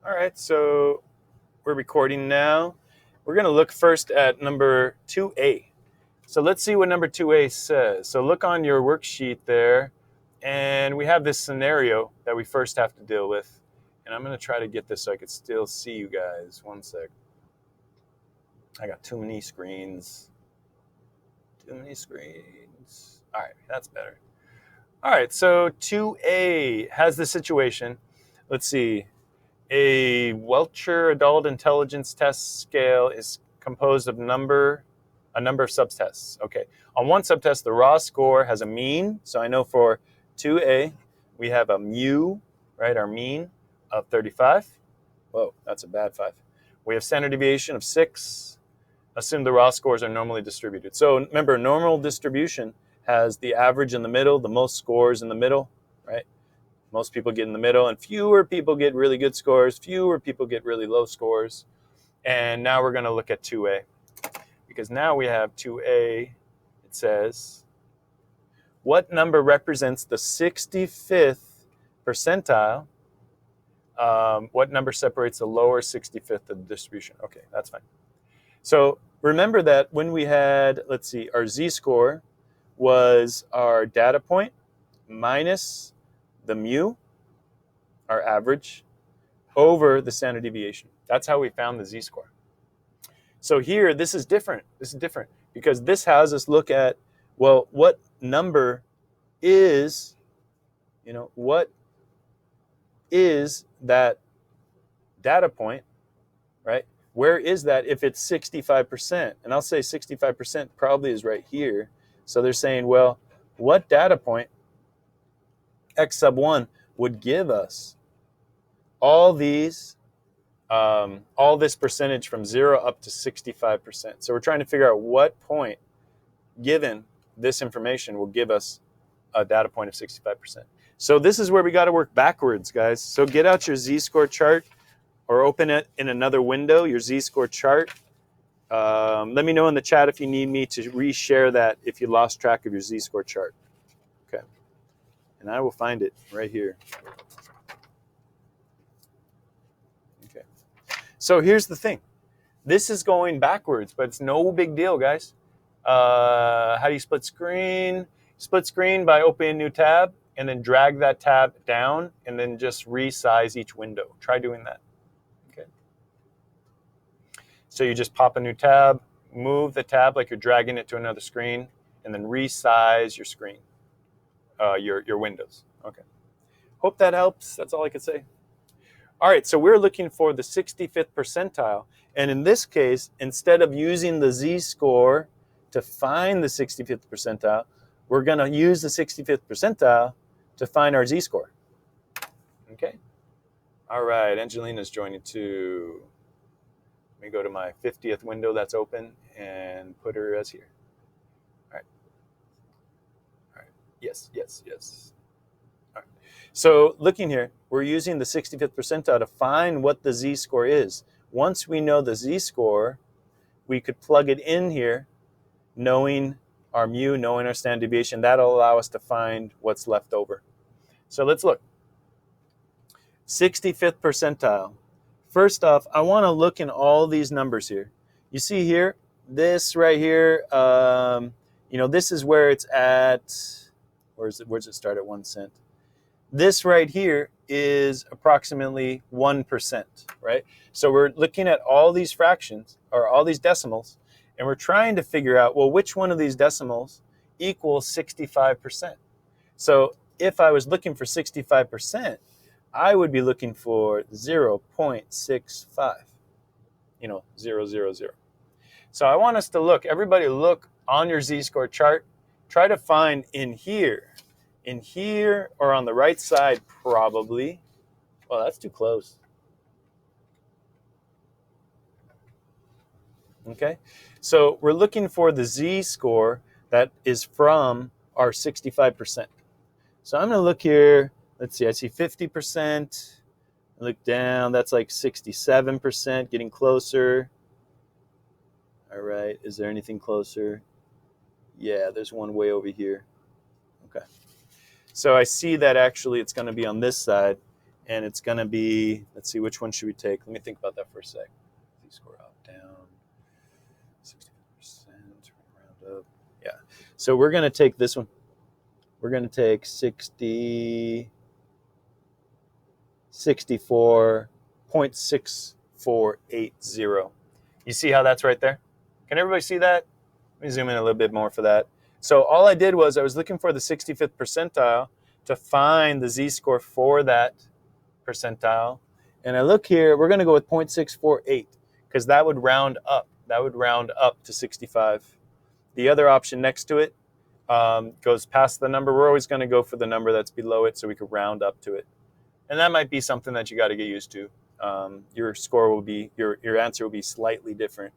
All right, so we're recording now. We're going to look first at number 2A. So let's see what number 2A says. So look on your worksheet there, and we have this scenario that we first have to deal with. And I'm going to try to get this so I could still see you guys. One sec. I got too many screens. Too many screens. All right, that's better. All right, so 2A has the situation. Let's see. A Welcher Adult Intelligence Test Scale is composed of a number of subtests. Okay, on one subtest, the raw score has a mean. So I know for 2A, we have a mu, right, our mean of 35. Whoa, that's a bad 5. We have standard deviation of 6. Assume the raw scores are normally distributed. So remember, normal distribution has the average in the middle, the most scores in the middle, right? Most people get in the middle, and fewer people get really good scores, fewer people get really low scores. And now we're going to look at 2A. Because now we have 2A, it says, what number represents the 65th percentile? What number separates the lower 65th of the distribution? Okay, that's fine. So remember that when we had, let's see, our z-score was our data point minus the mu, our average, over the standard deviation. That's how we found the z-score. So here, this is different. This is different because this has us look at, well, what number is, what is that data point, right? Where is that if it's 65%? And I'll say 65% probably is right here. So they're saying, well, what data point, x sub 1, would give us all this percentage from 0 up to 65%. So we're trying to figure out what point, given this information, will give us a data point of 65%. So this is where we got to work backwards, guys. So get out your z-score chart or open it in another window, your z-score chart. Let me know in the chat if you need me to reshare that if you lost track of your z-score chart. Okay. And I will find it right here. Okay. So here's the thing. This is going backwards, but it's no big deal, guys. How do you split screen? Split screen by opening a new tab and then drag that tab down and then just resize each window. Try doing that. Okay. So you just pop a new tab, move the tab like you're dragging it to another screen, and then resize your screen, your windows. Okay. Hope that helps. That's all I could say. All right, so we're looking for the 65th percentile. And in this case, instead of using the z-score to find the 65th percentile, we're going to use the 65th percentile to find our z-score. Okay? All right, Angelina's joining too. Let me go to my 50th window that's open and put her as here. All right. All right. Yes, yes, yes. All right. So looking here, we're using the 65th percentile to find what the z-score is. Once we know the z-score, we could plug it in here, knowing our mu, knowing our standard deviation. That'll allow us to find what's left over. So let's look. 65th percentile. First off, I want to look in all these numbers here. You see here, this right here, this is where it's at. Where does it start at 1 cent? This right here is approximately 1%, right? So we're looking at all these fractions, or all these decimals, and we're trying to figure out, well, which one of these decimals equals 65%? So if I was looking for 65%, I would be looking for 0.65, 000. So I want us to look, everybody look on your z-score chart, try to find in here, or on the right side probably. Well, that's too close. Okay, so we're looking for the z-score that is from our 65%. So I'm going to look here. Let's see, I see 50%. I look down, that's like 67%, getting closer. All right, is there anything closer? Yeah, there's one way over here. Okay. So I see that actually it's going to be on this side. and it's going to be, let's see, which one should we take? Let me think about that for a sec. Z-score up, down, 60%, round up. Yeah. So we're going to take this one. We're going to take 64.6480. You see how that's right there? Can everybody see that? Let me zoom in a little bit more for that. So all I did was I was looking for the 65th percentile to find the z-score for that percentile. And I look here, we're going to go with 0.648 because that would round up. That would round up to 65. The other option next to it goes past the number. We're always going to go for the number that's below it so we could round up to it. And that might be something that you got to get used to. Your score will be, your answer will be slightly different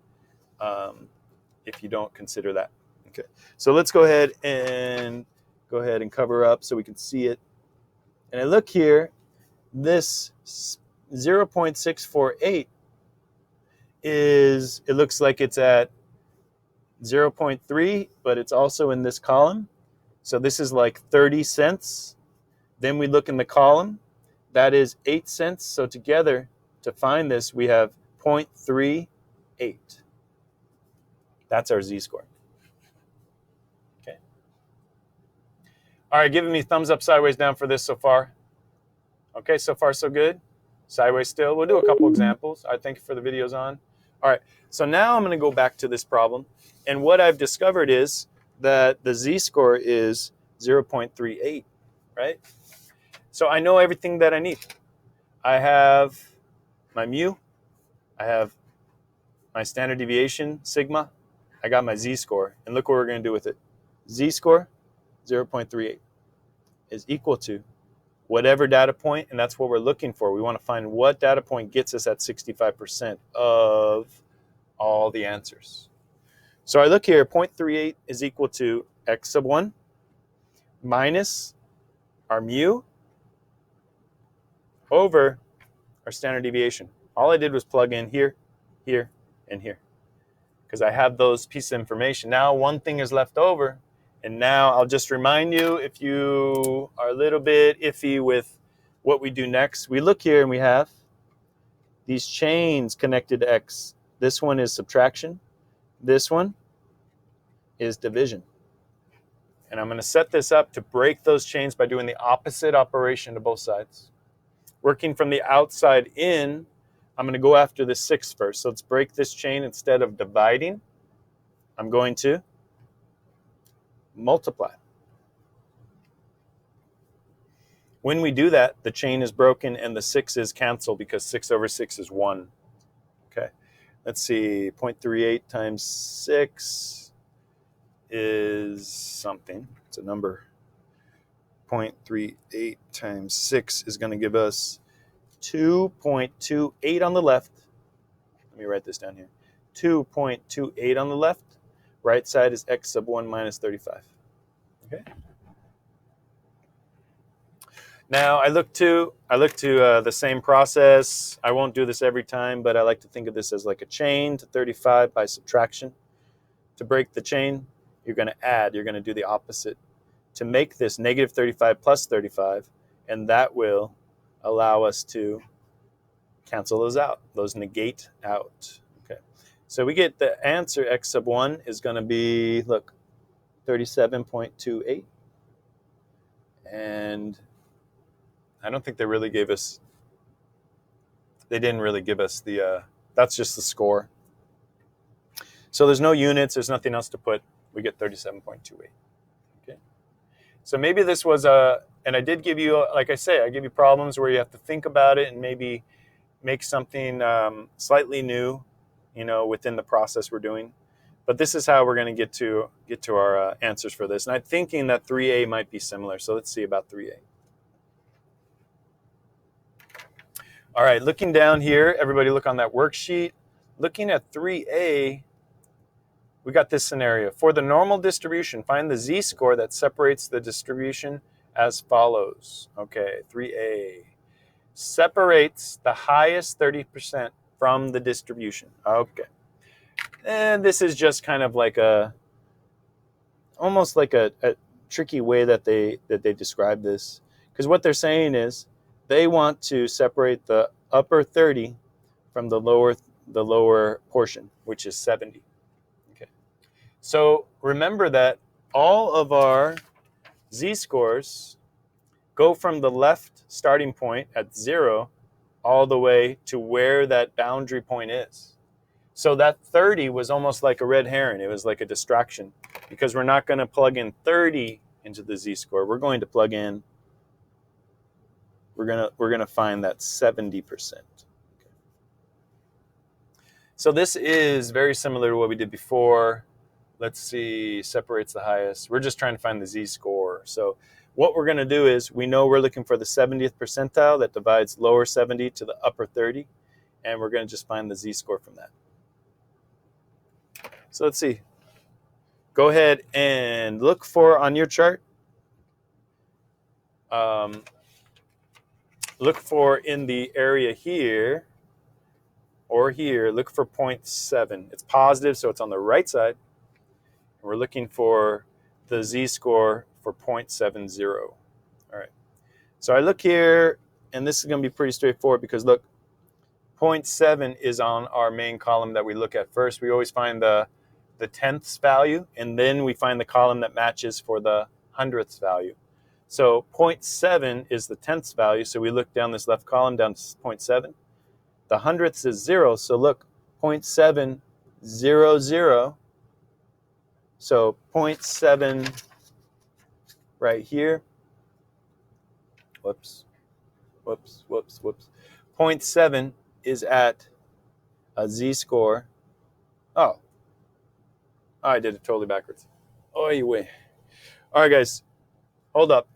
if you don't consider that. Okay, so let's go ahead and cover up so we can see it. And I look here, this 0.648 is, it looks like it's at 0.3, but it's also in this column. So this is like 30 cents. Then we look in the column, that is 8 cents. So together, to find this, we have 0.38. That's our z-score. Okay. All right, giving me thumbs up, sideways, down for this so far. Okay, so far so good. Sideways still. We'll do a couple examples. I thank you for the videos on. All right, so now I'm going to go back to this problem. And what I've discovered is that the z-score is 0.38, right? So I know everything that I need. I have my mu. I have my standard deviation, sigma. I got my z-score. And look what we're going to do with it. Z-score, 0.38, is equal to whatever data point, and that's what we're looking for. We want to find what data point gets us at 65% of all the answers. So I look here, 0.38 is equal to x sub 1 minus our mu over our standard deviation. All I did was plug in here, here, and here, because I have those pieces of information. Now one thing is left over, and now I'll just remind you, if you are a little bit iffy with what we do next, we look here and we have these chains connected to x. This one is subtraction. This one is division. And I'm going to set this up to break those chains by doing the opposite operation to both sides. Working from the outside in, I'm going to go after the 6 first. So let's break this chain. Instead of dividing, I'm going to multiply. When we do that, the chain is broken and the 6's cancel because 6 over 6 is 1. Okay, let's see, 0.38 times 6 is something. It's a number. 0.38 times 6 is going to give us 2.28 on the left. Let me write this down here. 2.28 on the left. Right side is x sub 1 minus 35. Okay. Now I look to the same process. I won't do this every time, but I like to think of this as like a chain to 35 by subtraction. To break the chain, you're going to add. You're going to do the opposite to make this negative 35 plus 35, and that will allow us to cancel those out. Those negate out. Okay. So we get the answer x sub 1 is going to be, look, 37.28. And I don't think they really gave us, they didn't really give us the, that's just the score. So there's no units, there's nothing else to put. We get 37.28. Okay. So maybe this was and I did give you, like I say, I give you problems where you have to think about it and maybe make something slightly new, you know, within the process we're doing. But this is how we're going to get to our answers for this. And I'm thinking that 3A might be similar. So let's see about 3A. All right, looking down here, everybody look on that worksheet. Looking at 3A, we got this scenario. For the normal distribution, find the z-score that separates the distribution as follows. Okay, 3A. Separates the highest 30% from the distribution. Okay. And this is just kind of like almost like a tricky way that they describe this. Because what they're saying is they want to separate the upper 30 from the lower portion, which is 70. Okay. So remember that all of our z-scores go from the left starting point at 0 all the way to where that boundary point is. So that 30 was almost like a red herring. It was like a distraction because we're not going to plug in 30 into the z-score. We're going to plug in, we're going to find that 70%. So this is very similar to what we did before. Let's see, separates the highest. We're just trying to find the z-score. So what we're going to do is we know we're looking for the 70th percentile that divides lower 70 to the upper 30, and we're going to just find the z-score from that. So let's see. Go ahead and look for on your chart. Look for in the area here or here, look for 0.7. It's positive, so it's on the right side. We're looking for the z-score for 0.70. All right. So I look here, and this is going to be pretty straightforward because look, 0.7 is on our main column that we look at first. We always find the tenths value, and then we find the column that matches for the hundredths value. So 0.7 is the tenths value, so we look down this left column down to 0.7. The hundredths is 0, so look, 0.700. So 0.7 right here. Whoops. 0.7 is at a z-score. Oh, I did it totally backwards. Oh, you way. All right, guys, hold up.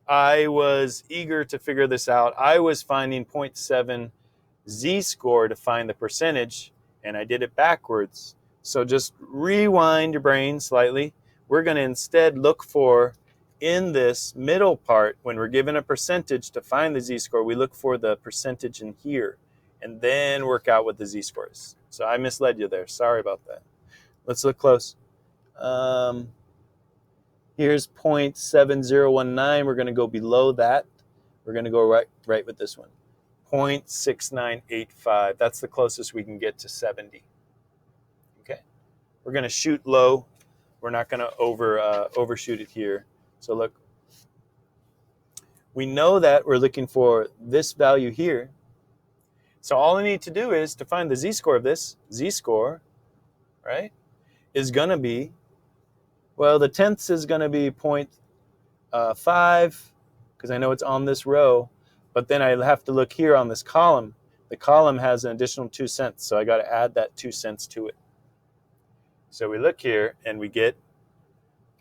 I was eager to figure this out. I was finding 0.7 z-score to find the percentage, and I did it backwards. So just rewind your brain slightly. We're going to instead look for, in this middle part, when we're given a percentage to find the z-score, we look for the percentage in here, and then work out what the z-score is. So I misled you there. Sorry about that. Let's look close. Here's 0.7019. We're going to go below that. We're going to go right with this one. 0.6985. That's the closest we can get to 70. Okay. We're going to shoot low. We're not going to overshoot it here. So look, we know that we're looking for this value here. So all I need to do is to find the z-score of this. Z-score, right, is going to be, well, the tenths is going to be 0.5 because I know it's on this row. But then I have to look here on this column. The column has an additional 2 cents, so I got to add that 2 cents to it. So we look here, and we get,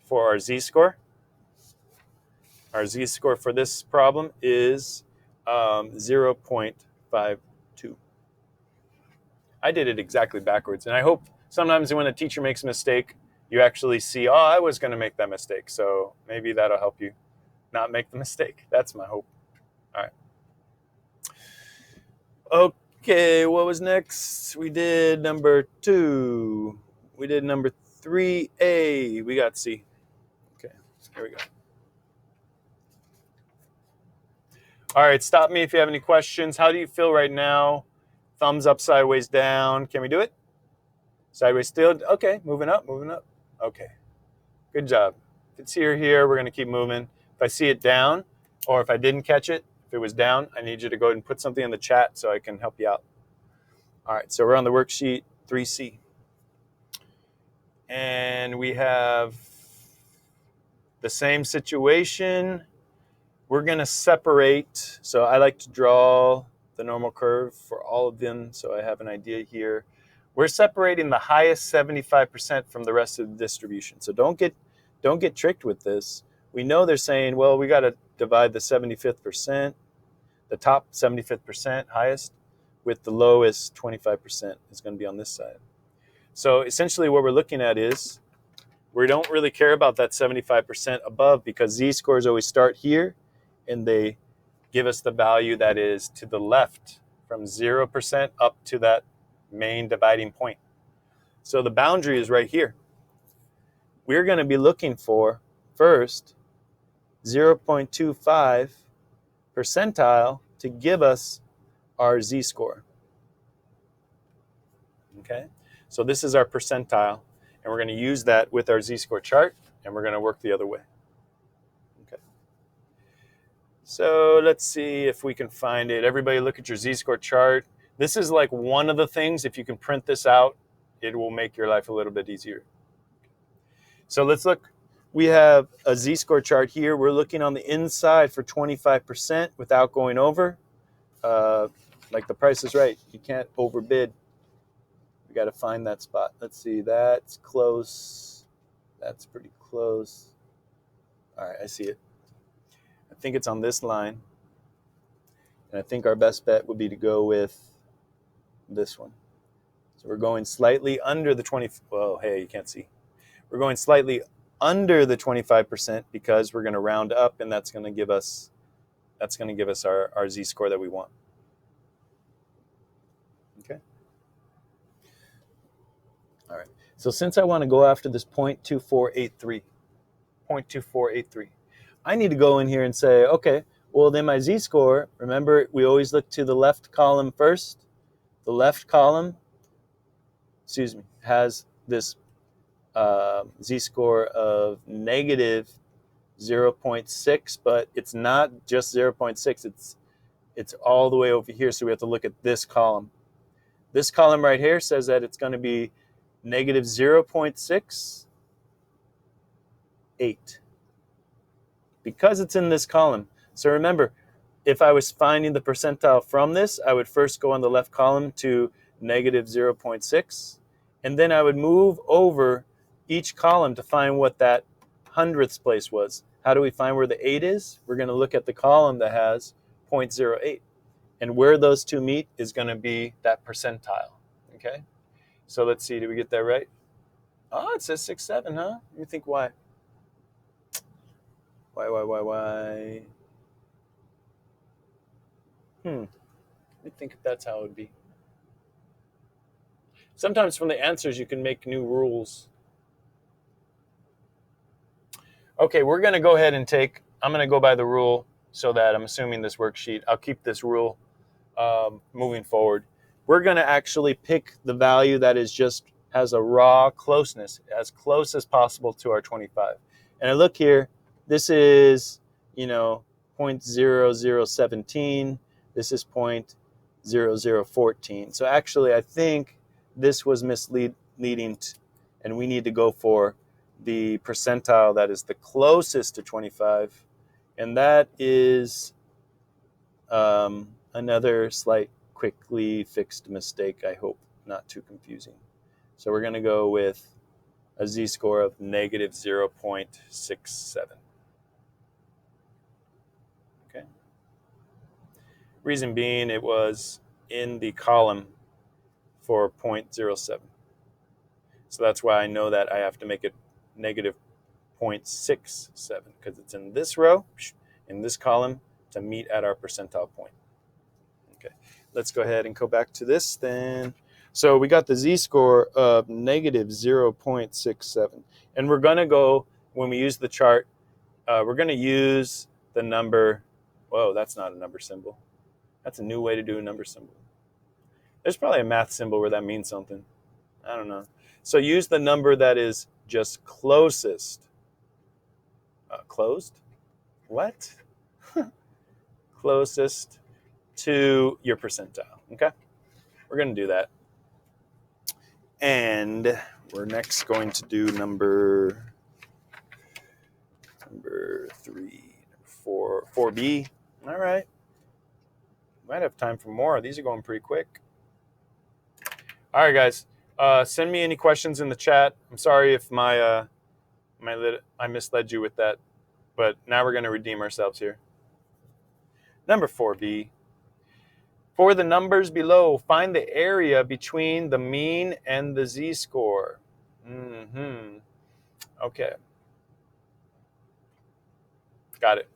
for our z-score, our z-score for this problem is 0.52. I did it exactly backwards, and I hope sometimes when a teacher makes a mistake, you actually see, oh, I was going to make that mistake, so maybe that'll help you not make the mistake. That's my hope. All right. Okay, what was next? We did number 2. We did number 3A. We got C. Okay, here we go. All right, stop me if you have any questions. How do you feel right now? Thumbs up, sideways, down. Can we do it? Sideways still? Okay, moving up. Okay, good job. If it's here, we're going to keep moving. If I see it down, or if I didn't catch it, if it was down, I need you to go ahead and put something in the chat so I can help you out. All right, so we're on the worksheet 3C. And we have the same situation. We're going to separate. So I like to draw the normal curve for all of them so I have an idea here. We're separating the highest 75% from the rest of the distribution. So don't get tricked with this. We know they're saying, well, we got to divide the 75th percent, the top 75th percent highest, with the lowest 25% is going to be on this side. So essentially what we're looking at is we don't really care about that 75% above because z-scores always start here and they give us the value that is to the left from 0% up to that main dividing point. So the boundary is right here. We're going to be looking for first 0.25 percentile to give us our z-score. Okay, so this is our percentile, and we're going to use that with our z-score chart, and we're going to work the other way. Okay, so let's see if we can find it. Everybody look at your z-score chart. This is like one of the things, if you can print this out, it will make your life a little bit easier. So let's look. We have a z-score chart here. We're looking on the inside for 25% without going over. Like the Price is Right. You can't overbid. We got to find that spot. Let's see. That's close. That's pretty close. All right, I see it. I think it's on this line. And I think our best bet would be to go with this one. So we're going slightly under the 20. Well, hey, you can't see. We're going slightly under the 25% because we're going to round up, and that's going to give us our z-score that we want. Okay. All right. So since I want to go after this 0.2483, I need to go in here and say, okay, well then my z-score, remember we always look to the left column first. The left column, has this z-score of negative 0.6, but it's not just 0.6. It's all the way over here, so we have to look at this column. This column right here says that it's going to be negative 0.68 because it's in this column. So remember, if I was finding the percentile from this, I would first go on the left column to negative 0.6, and then I would move over each column to find what that hundredths place was. How do we find where the 8 is? We're going to look at the column that has 0.08. And where those two meet is going to be that percentile. Okay? So let's see. Did we get that right? Oh, it says 6.7, huh? Let me think why. Why? Let me think if that's how it would be. Sometimes from the answers you can make new rules. Okay, we're going to go ahead and I'm going to go by the rule so that I'm assuming this worksheet, I'll keep this rule moving forward. We're going to actually pick the value that has a raw closeness, as close as possible to our 25. And I look here, this is, 0.0017. This is 0.0014. So actually, I think this was misleading, and we need to go for the percentile that is the closest to 25, and that is another slight quickly fixed mistake. I hope not too confusing. So we're going to go with a z-score of negative 0.67. Okay. Reason being, it was in the column for 0.07. So that's why I know that I have to make it negative 0.67 because it's in this row, in this column, to meet at our percentile point. Okay, let's go ahead and go back to this then. So we got the z-score of negative 0.67. And we're going to go, when we use the chart, we're going to use the number. Whoa, that's not a number symbol. That's a new way to do a number symbol. There's probably a math symbol where that means something. I don't know. So use the number that is just closest. Closed? What? Closest to your percentile. Okay? We're going to do that. And we're next going to do number 4B. All right. Might have time for more. These are going pretty quick. All right, guys. Send me any questions in the chat. I'm sorry if I misled you with that, but now we're going to redeem ourselves here. Number 4B. For the numbers below, find the area between the mean and the z-score. Okay. Got it.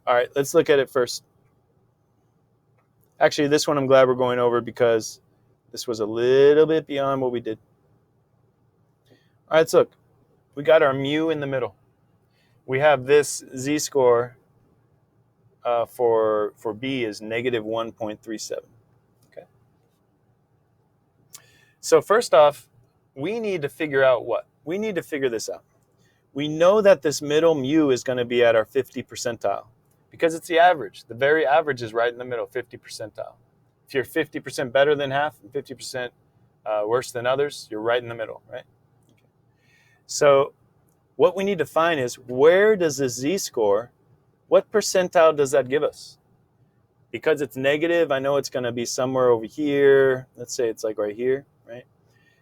All right, let's look at it first. Actually, this one I'm glad we're going over because this was a little bit beyond what we did. All right, let's look. We got our mu in the middle. We have this z-score for B is negative 1.37. Okay. So first off, we need to figure out what? We need to figure this out. We know that this middle mu is going to be at our 50 percentile because it's the average. The very average is right in the middle, 50 percentile. If you're 50% better than half and 50% worse than others, you're right in the middle, right? Okay. So what we need to find is, where does the z-score, what percentile does that give us? Because it's negative, I know it's going to be somewhere over here. Let's say it's like right here, right?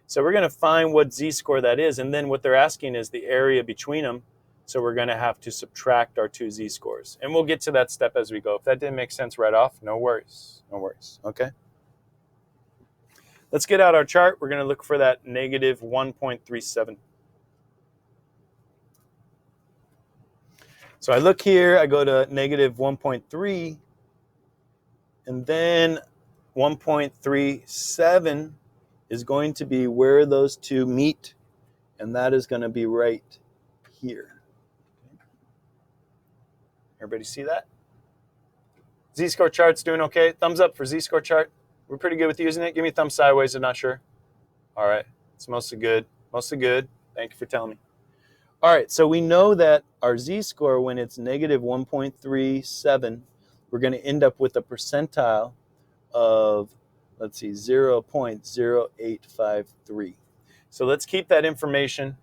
So we're going to find what z-score that is, and then what they're asking is the area between them. So we're going to have to subtract our two z-scores. And we'll get to that step as we go. If that didn't make sense right off, no worries. No worries, okay? Let's get out our chart. We're going to look for that negative 1.37. So I look here, I go to negative 1.3, and then 1.37 is going to be where those two meet, and that is going to be right here. Everybody see that? Z-score chart's doing okay? Thumbs up for Z-score chart. We're pretty good with using it. Give me a thumb sideways, I'm not sure. All right, it's mostly good. Mostly good. Thank you for telling me. All right, so we know that our z-score, when it's negative 1.37, we're going to end up with a percentile of, let's see, 0.0853. So let's keep that information.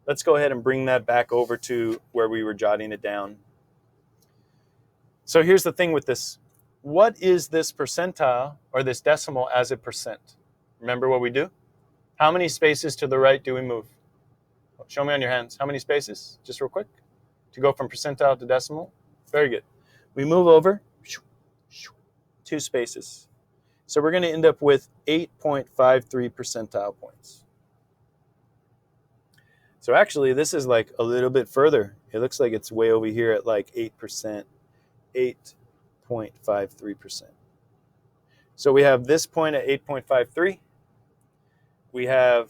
Let's go ahead and bring that back over to where we were jotting it down. So here's the thing with this. What is this percentile or this decimal as a percent? Remember what we do? How many spaces to the right do we move? Show me on your hands. How many spaces? Just real quick. To go from percentile to decimal. Very good. We move over 2 spaces. So we're going to end up with 8.53 percentile points. So actually, this is like a little bit further. It looks like it's way over here at like 8%, 8.53%. So we have this point at 8.53. We have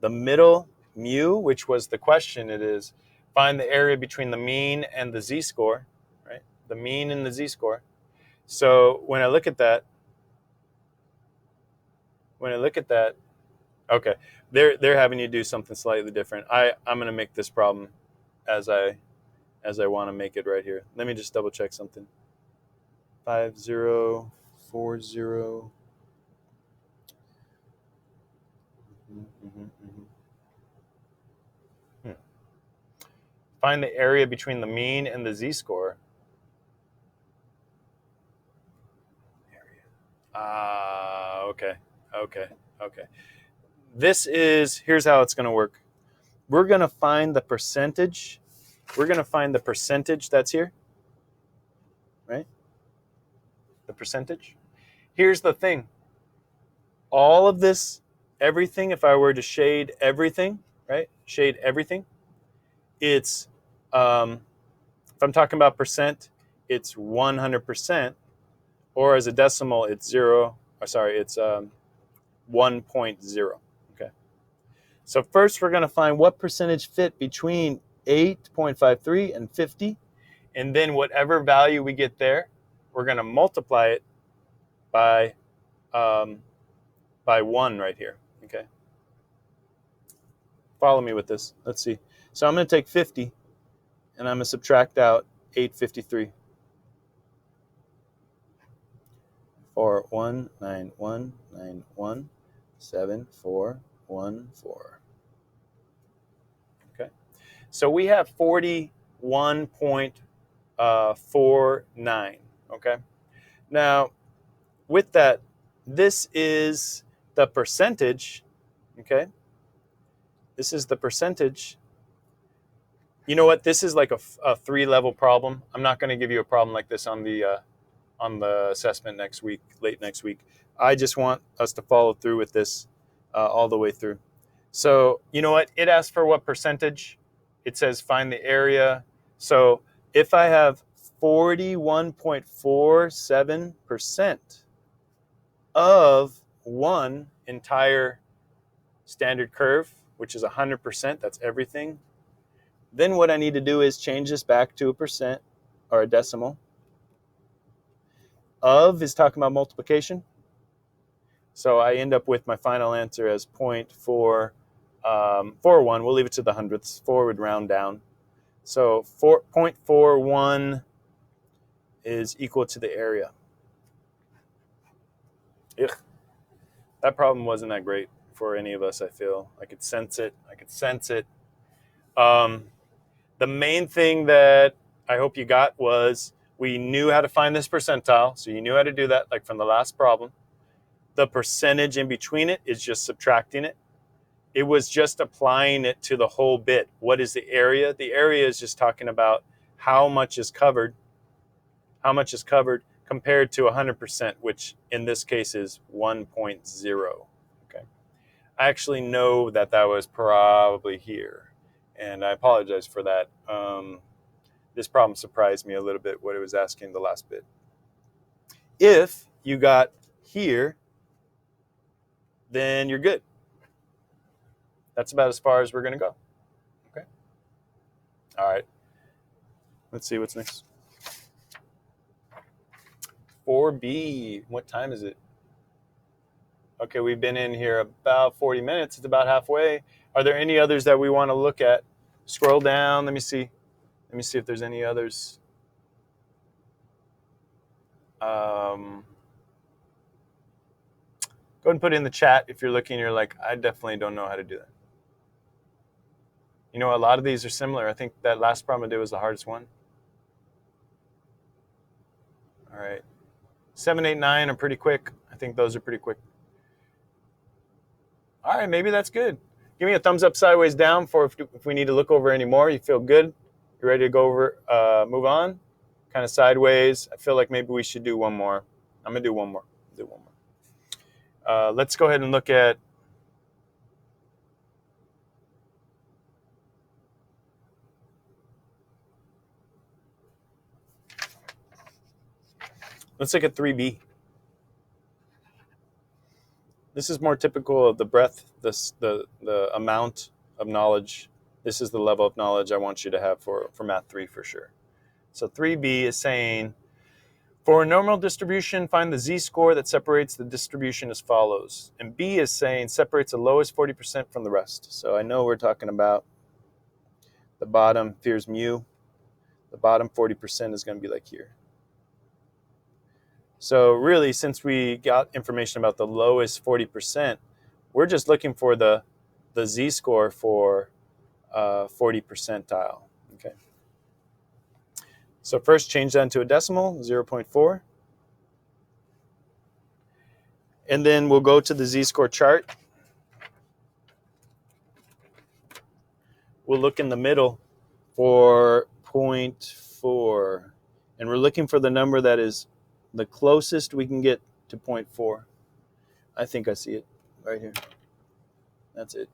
the middle mu, which was the question. It is find the area between the mean and the z-score, right? The mean and the z-score. So when I look at that, okay, they're having you do something slightly different. I'm going to make this problem as I want to make it right here. Let me just double check something. 5040. Find the area between the mean and the z-score. Okay. Here's how it's going to work. We're going to find the percentage. We're going to find the percentage that's here, right? The percentage. Here's the thing. All of this, everything, if I were to shade everything, right? Shade everything. It's, if I'm talking about percent, it's 100%, or as a decimal, it's 1.0. Okay. So first, we're going to find what percentage fit between 8.53 and 50, and then whatever value we get there, we're going to multiply it by 1 right here. Okay. Follow me with this. Let's see. So I'm going to take 50, and I'm going to subtract out 853. 419,191,7414. Okay. So we have 41.49. Okay. Now, with that, this is the percentage. Okay. This is the percentage. You know what? This is like a 3-level problem. I'm not going to give you a problem like this on the assessment next week, late next week. I just want us to follow through with this all the way through. So you know what? It asks for what percentage. It says find the area. So if I have 41.47% of one entire standard curve, which is 100%, that's everything, then what I need to do is change this back to a percent or a decimal. Of is talking about multiplication. So I end up with my final answer as 0.441. We'll leave it to the hundredths. 4 would round down. So 0.41 is equal to the area. Ugh. That problem wasn't that great for any of us, I feel. I could sense it. The main thing that I hope you got was we knew how to find this percentile. So you knew how to do that, like from the last problem. The percentage in between it is just subtracting it. It was just applying it to the whole bit. What is the area? The area is just talking about how much is covered compared to 100%, which in this case is 1.0. Okay. I actually know that was probably here, and I apologize for that. This problem surprised me a little bit, what it was asking the last bit. If you got here, then you're good. That's about as far as we're going to go. Okay. All right. Let's see what's next. 4B. What time is it? Okay, we've been in here about 40 minutes. It's about halfway. Are there any others that we want to look at? Scroll down. Let me see. Let me see if there's any others. Go ahead and put it in the chat if you're looking. You're like, I definitely don't know how to do that. You know, a lot of these are similar. I think that last problem I did was the hardest one. All right. 7, 8, 9 are pretty quick. I think those are pretty quick. All right, maybe that's good. Give me a thumbs up, sideways, down for if we need to look over any more. You feel good? You ready to go over, move on? Kind of sideways. I feel like maybe we should do one more. I'm going to do one more. Let's go ahead and look at let's look at 3B. This is more typical of the breadth, the amount of knowledge. This is the level of knowledge I want you to have for Math 3 for sure. So 3B is saying, for a normal distribution, find the z-score that separates the distribution as follows. And B is saying separates the lowest 40% from the rest. So I know we're talking about the bottom, here's mu. The bottom 40% is going to be like here. So really, since we got information about the lowest 40%, we're just looking for the z-score for 40 percentile. Okay. So first, change that into a decimal, 0.4. And then we'll go to the z-score chart. We'll look in the middle for 0.4. And we're looking for the number that is the closest we can get to 0.4. I think I see it right here. That's it.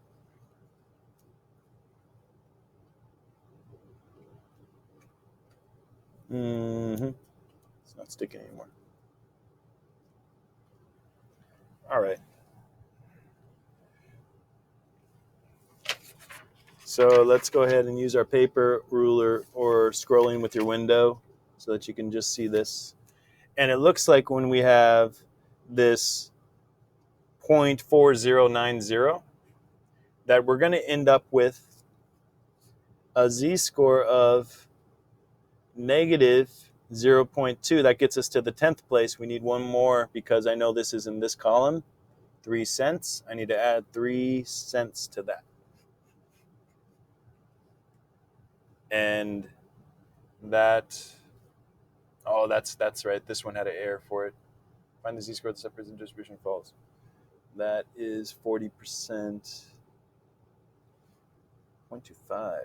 It's not sticking anymore. All right. So let's go ahead and use our paper, ruler, or scrolling with your window so that you can just see this. And it looks like when we have this 0.4090, that we're going to end up with a z-score of negative 0.2. That gets us to the 10th place. We need one more because I know this is in this column, 3 cents. I need to add 3 cents to that. And that, oh, that's right. This one had an error for it. Find the z-score that separates the distribution falls. That is 40%, 0.25.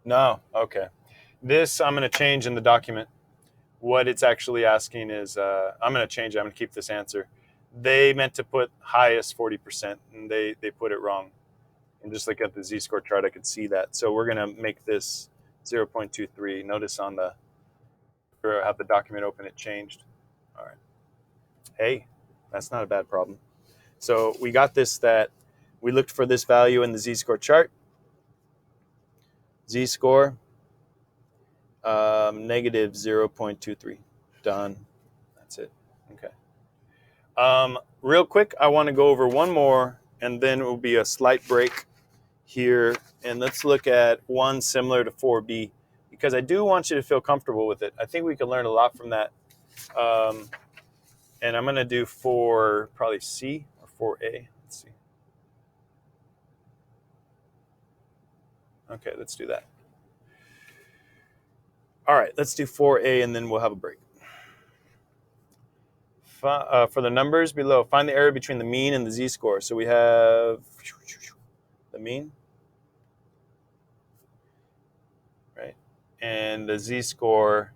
No, okay. This I'm going to change in the document. What it's actually asking is, I'm going to change it. I'm going to keep this answer. They meant to put highest 40%, and they put it wrong. And just look at the z-score chart, I could see that. So we're going to make this 0.23. Notice on the, or have the document open, it changed. All right. Hey, that's not a bad problem. So we got this, that we looked for this value in the z-score chart. Z-score. Negative 0.23. Done. That's it. Okay. Real quick, I want to go over one more, and then it will be a slight break here. And let's look at one similar to 4B, because I do want you to feel comfortable with it. I think we can learn a lot from that. And I'm going to do for probably C or 4A. Let's see. Okay, let's do that. All right, let's do 4A, and then we'll have a break. For the numbers below, find the area between the mean and the z-score. So we have the mean, right? And the z-score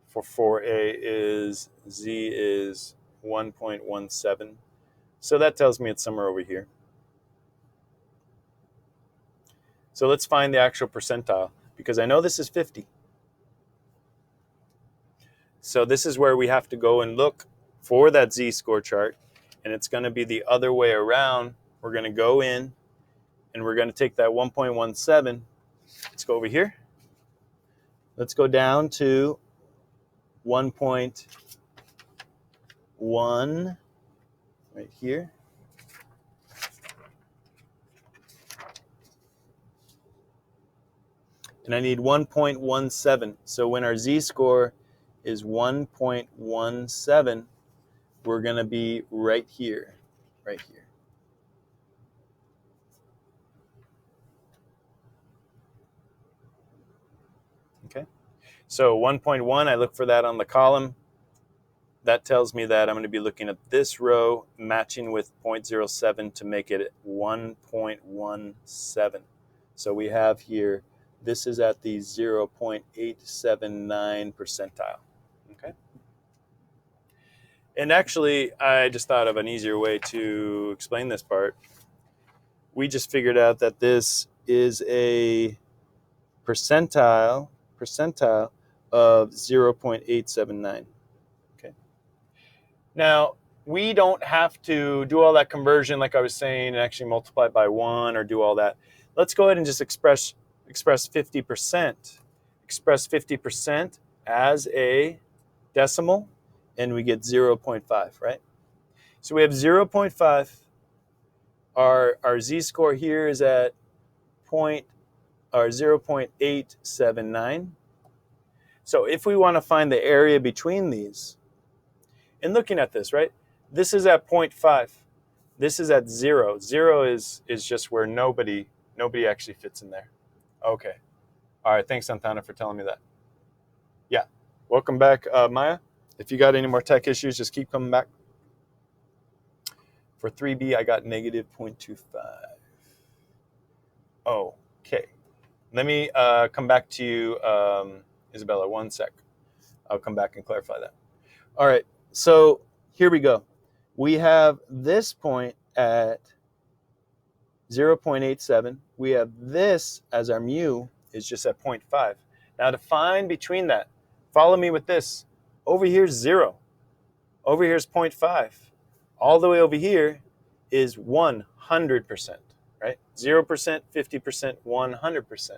for 4A is z is 1.17. So that tells me it's somewhere over here. So let's find the actual percentile, because I know this is 50. So this is where we have to go and look for that z-score chart, and it's going to be the other way around. We're going to go in, and we're going to take that 1.17. Let's go over here. Let's go down to 1.1 right here. And I need 1.17. So when our z-score is 1.17, we're going to be right here, right here. Okay. So 1.1, I look for that on the column. That tells me that I'm going to be looking at this row matching with 0.07 to make it 1.17. So we have here, this is at the 0.879 percentile. Okay. And actually, I just thought of an easier way to explain this part. We just figured out that this is a percentile of 0.879. Okay. Now, we don't have to do all that conversion like I was saying and actually multiply by 1 or do all that. Let's go ahead and just express 50%. Express 50% as a decimal, and we get 0.5, right? So we have 0.5. Our z-score here is at 0.879. So if we want to find the area between these, and looking at this, right? This is at 0.5. This is at 0. 0 is just where nobody actually fits in there. Okay. All right. Thanks, Santana, for telling me that. Yeah. Welcome back, Maya. If you got any more tech issues, just keep coming back. For 3B, I got negative 0.25. Okay. Let me come back to you, Isabella, one sec. I'll come back and clarify that. All right. So here we go. We have this point at 0.87. We have this as our mu is just at 0.5. Now to find between that, follow me with this. Over here is 0. Over here is 0.5. All the way over here is 100%, right? 0%, 50%, 100%.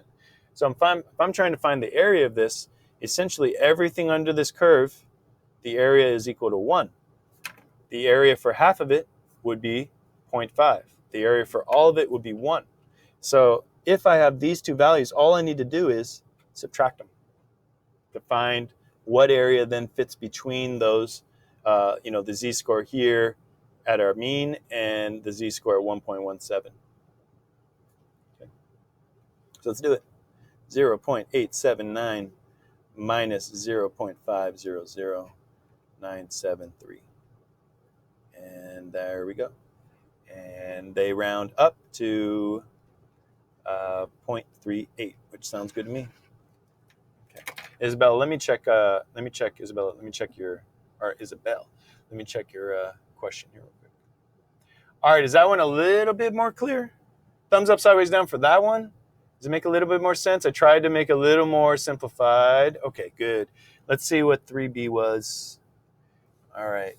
So if I'm trying to find the area of this, essentially everything under this curve, the area is equal to 1. The area for half of it would be 0.5. The area for all of it would be 1. So if I have these two values, all I need to do is subtract them to find what area then fits between those, the z-score here at our mean and the z-score at 1.17. Okay. So let's do it. 0.879 minus 0.500973. And there we go. And they round up to 0.38, which sounds good to me. Okay, Isabella, let me check your question here real quick. All right, is that one a little bit more clear? Thumbs up, sideways, down for that one. Does it make a little bit more sense? I tried to make a little more simplified. Okay, good. Let's see what 3B was. All right.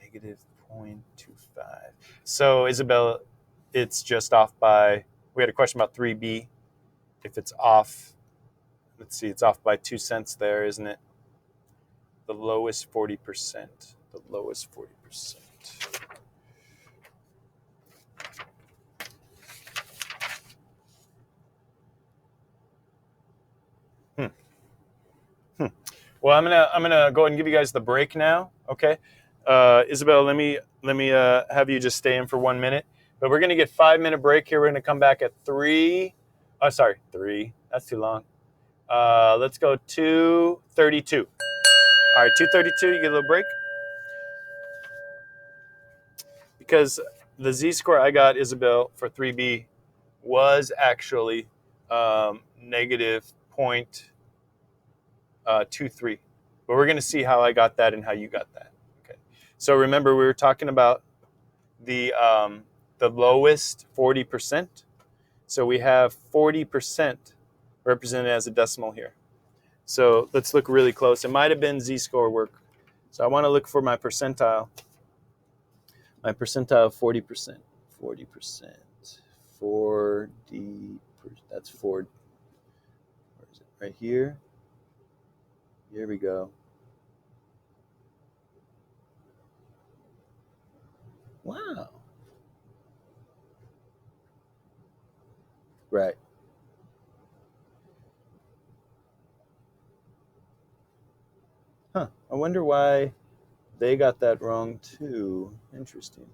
Negative 0.25. So, Isabella, it's just off by, we had a question about 3B. If it's off Let's see, it's off by 2 cents there, isn't it? The lowest 40%. The lowest 40%. Hmm. Hmm. Well, I'm gonna go ahead and give you guys the break now. Okay, Isabel, let me have you just stay in for 1 minute. But we're gonna get 5 minute break here. We're gonna come back at 3. Oh, sorry, 3. That's too long. Let's go 2:32. All right, 2:32. You get a little break because the z-score I got, Isabel, for 3B was actually negative 0.23. But we're going to see how I got that and how you got that. Okay. So remember, we were talking about the lowest 40%. So we have 40% represented as a decimal here. So let's look really close. It might have been z-score work. So I want to look for my percentile. My percentile of 40%. 40%. 40. That's 4. Where is it? Right here. Here we go. Wow. Right. Huh. I wonder why they got that wrong too. Interesting.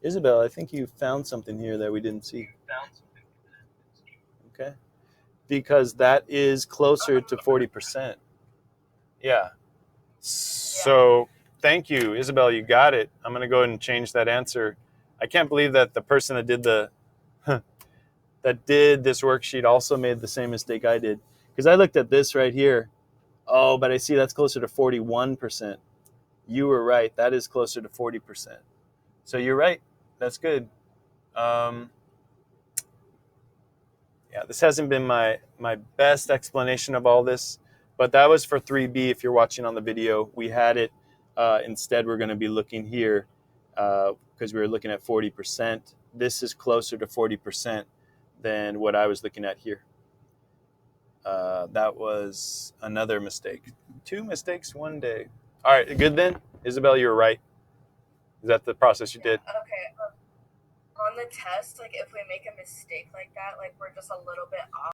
Isabel, I think you found something here that we didn't see. Okay. Because that is closer to 40%. Yeah. So thank you, Isabel. You got it. I'm going to go ahead and change that answer. I can't believe that the person that did this worksheet also made the same mistake I did. Because I looked at this right here. Oh, but I see that's closer to 41%. You were right. That is closer to 40%. So you're right. That's good. Yeah, this hasn't been my best explanation of all this, but that was for 3B. If you're watching on the video, we had it. Instead, we're going to be looking here because we were looking at 40%. This is closer to 40% than what I was looking at here. That was another mistake. 2 mistakes one day. All right, good then? Isabel, you were right. Is that the process you did? Okay. On the test, like if we make a mistake like that, like we're just a little bit off.